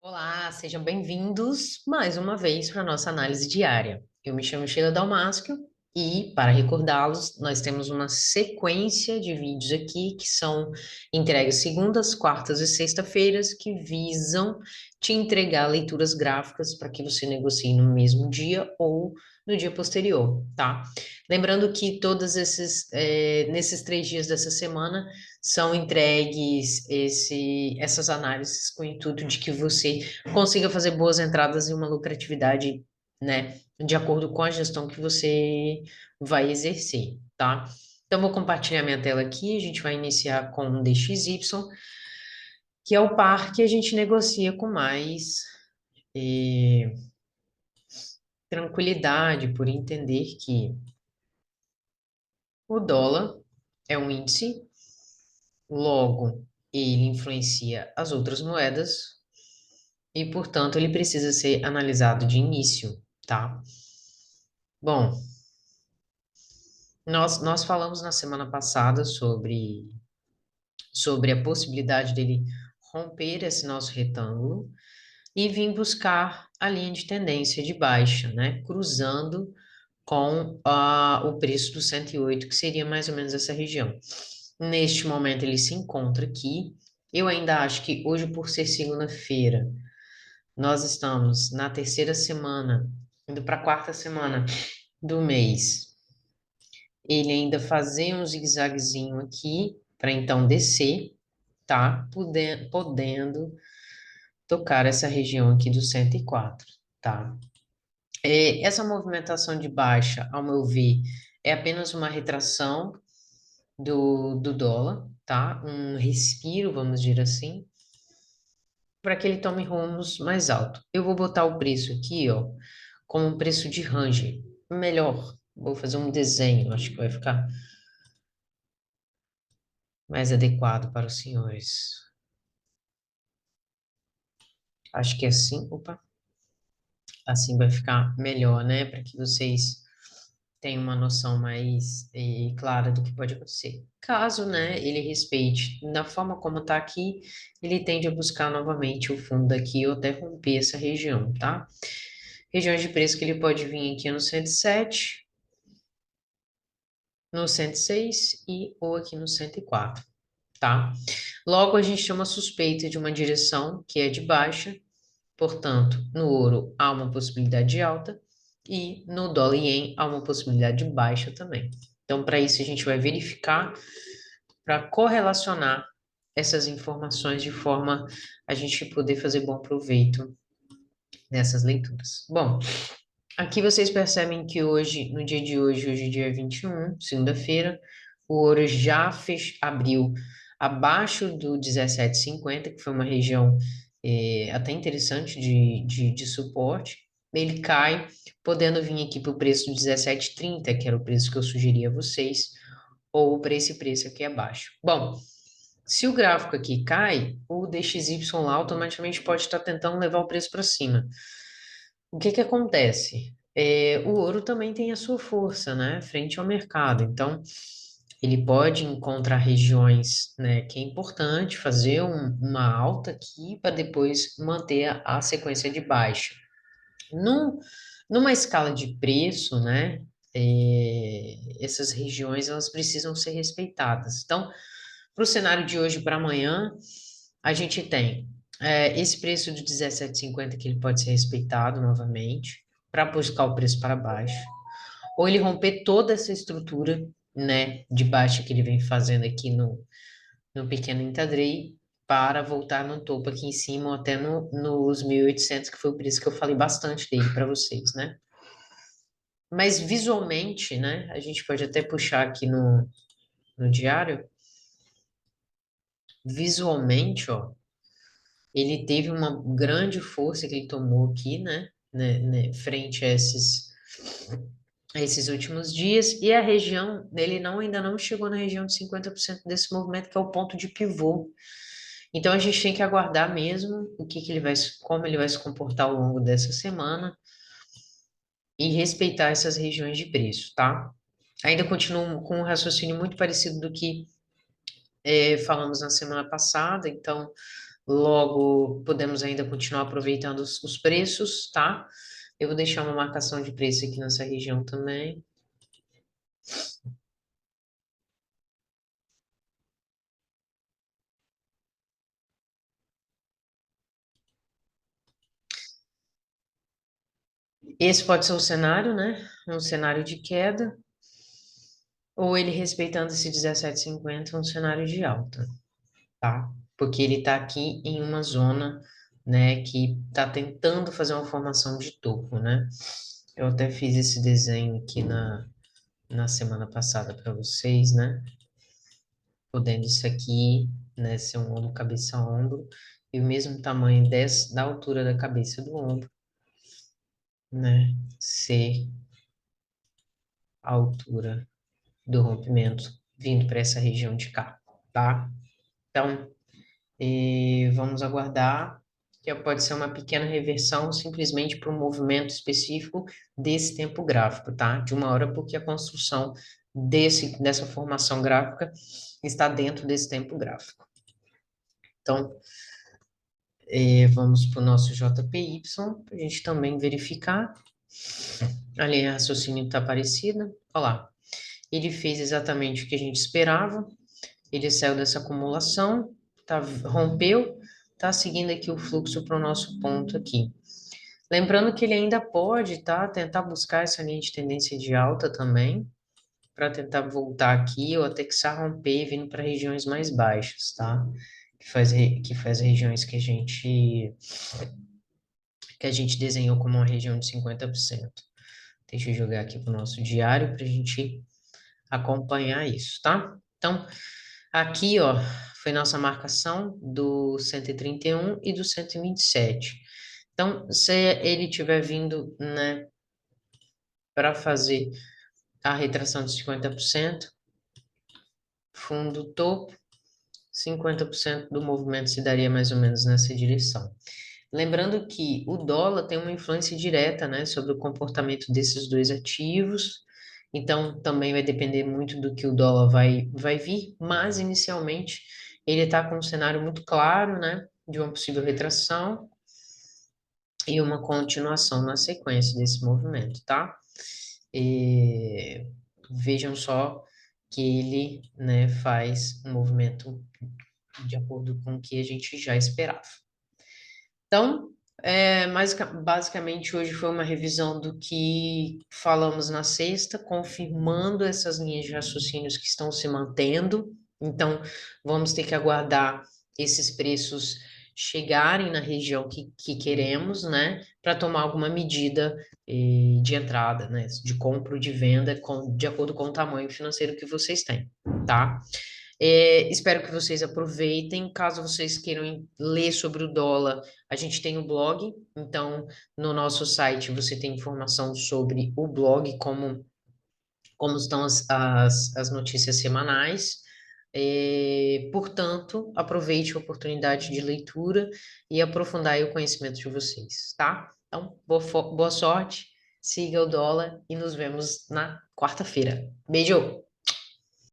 Olá, sejam bem-vindos mais uma vez para a nossa análise diária. Eu me chamo Sheila Dalmasquio e, para recordá-los, nós temos uma sequência de vídeos aqui que são entregues segundas, quartas e sexta-feiras que visam te entregar leituras gráficas para que você negocie no mesmo dia ou no dia posterior, tá? Lembrando que nesses 3 dias dessa semana são entregues essas análises com o intuito de que você consiga fazer boas entradas e uma lucratividade, né, de acordo com a gestão que você vai exercer, tá? Então, vou compartilhar minha tela aqui, a gente vai iniciar com um DXY, que é o par que a gente negocia com mais eh, tranquilidade, por entender que o dólar é um índice, logo, ele influencia as outras moedas, e, portanto, ele precisa ser analisado de início, tá? Bom, nós falamos na semana passada sobre a possibilidade dele romper esse nosso retângulo e vir buscar a linha de tendência de baixa, né? Cruzando com o preço do 108, que seria mais ou menos essa região. Neste momento, ele se encontra aqui. Eu ainda acho que hoje, por ser segunda-feira, nós estamos na terceira semana, indo para a quarta semana do mês. Ele ainda fazer um zigue-zaguezinho aqui, para então descer, tá? Podendo tocar essa região aqui do 104, tá? Essa movimentação de baixa, ao meu ver, é apenas uma retração do dólar, tá? Um respiro, vamos dizer assim, para que ele tome rumos mais alto. Eu vou botar o preço aqui, ó, como um preço de range. Melhor, vou fazer um desenho, acho que vai ficar mais adequado para os senhores. Acho que assim, opa, assim vai ficar melhor, né? Para que vocês tenham uma noção mais clara do que pode acontecer. Caso, né, ele respeite da forma como está aqui, ele tende a buscar novamente o fundo daqui ou até romper essa região, tá? Regiões de preço que ele pode vir aqui no 107, no 106 e ou aqui no 104, tá? Logo, a gente tem uma suspeita de uma direção que é de baixa, portanto, no ouro há uma possibilidade de alta e no dólar ien há uma possibilidade de baixa também. Então, para isso, a gente vai verificar para correlacionar essas informações de forma a gente poder fazer bom proveito nessas leituras. Bom, aqui vocês percebem que hoje, no dia de hoje, dia 21, segunda-feira, o ouro já abriu abaixo do 17,50, que foi uma região até interessante de suporte. Ele cai, podendo vir aqui para o preço do 17,30, que era o preço que eu sugeri a vocês, ou para esse preço aqui abaixo. Bom, se o gráfico aqui cai, o DXY lá automaticamente pode estar tentando levar o preço para cima. O que que acontece? O ouro também tem a sua força, né, frente ao mercado. Então, ele pode encontrar regiões, né, que é importante fazer uma alta aqui para depois manter a sequência de baixa. Num, Numa escala de preço, né, essas regiões elas precisam ser respeitadas. Então, para o cenário de hoje para amanhã, a gente tem esse preço de 17,50 que ele pode ser respeitado novamente para buscar o preço para baixo, ou ele romper toda essa estrutura, né, de baixa que ele vem fazendo aqui no pequeno intraday para voltar no topo aqui em cima ou até nos 1.800, que foi o preço que eu falei bastante dele para vocês, né? Mas visualmente, né, a gente pode até puxar aqui no diário, visualmente, ó, ele teve uma grande força que ele tomou aqui, né, frente a esses últimos dias, e a região dele ainda não chegou na região de 50% desse movimento, que é o ponto de pivô. Então a gente tem que aguardar mesmo como ele vai se comportar ao longo dessa semana e respeitar essas regiões de preço, tá? Ainda continuo com um raciocínio muito parecido do que falamos na semana passada, então Logo, podemos ainda continuar aproveitando os preços, tá? Eu vou deixar uma marcação de preço aqui nessa região também. Esse pode ser o cenário, né? Um cenário de queda, ou ele respeitando esse 17,50, um cenário de alta, tá? Porque ele está aqui em uma zona, né, que está tentando fazer uma formação de topo, né? Eu até fiz esse desenho aqui na semana passada para vocês, né? Podendo isso aqui, né, ser um ombro, cabeça, ombro, e o mesmo tamanho da altura da cabeça do ombro, né, ser a altura do rompimento vindo para essa região de cá, tá? Então, vamos aguardar, que pode ser uma pequena reversão simplesmente para um movimento específico desse tempo gráfico, tá? De uma hora, porque a construção dessa formação gráfica está dentro desse tempo gráfico. Então, vamos para o nosso JPY, para a gente também verificar. A linha de raciocínio está parecida. Olha lá. Ele fez exatamente o que a gente esperava. Ele saiu dessa acumulação, rompeu, está seguindo aqui o fluxo para o nosso ponto aqui. Lembrando que ele ainda pode, tá, tentar buscar essa linha de tendência de alta também, para tentar voltar aqui ou até que se romper vindo para regiões mais baixas, tá? Que faz regiões que a gente desenhou como uma região de 50%. Deixa eu jogar aqui para o nosso diário para a gente acompanhar isso, tá? Então, aqui, ó, foi nossa marcação do 131 e do 127. Então, se ele tiver vindo, né, para fazer a retração de 50%, fundo topo, 50% do movimento se daria mais ou menos nessa direção. Lembrando que o dólar tem uma influência direta, né, sobre o comportamento desses dois ativos, então também vai depender muito do que o dólar vai vir, mas inicialmente ele está com um cenário muito claro, né, de uma possível retração e uma continuação na sequência desse movimento, tá? E vejam só que ele, né, faz um movimento de acordo com o que a gente já esperava. Então, basicamente hoje foi uma revisão do que falamos na sexta, confirmando essas linhas de raciocínios que estão se mantendo. Então, vamos ter que aguardar esses preços chegarem na região que queremos, né, para tomar alguma medida de entrada, né, de compra ou de venda, de acordo com o tamanho financeiro que vocês têm, tá? Espero que vocês aproveitem. Caso vocês queiram ler sobre o dólar, a gente tem o blog. Então, no nosso site você tem informação sobre o blog, como estão as notícias semanais. Portanto, aproveite a oportunidade de leitura e aprofundar aí o conhecimento de vocês, tá? Então, boa sorte, siga o dólar e nos vemos na quarta-feira. Beijo!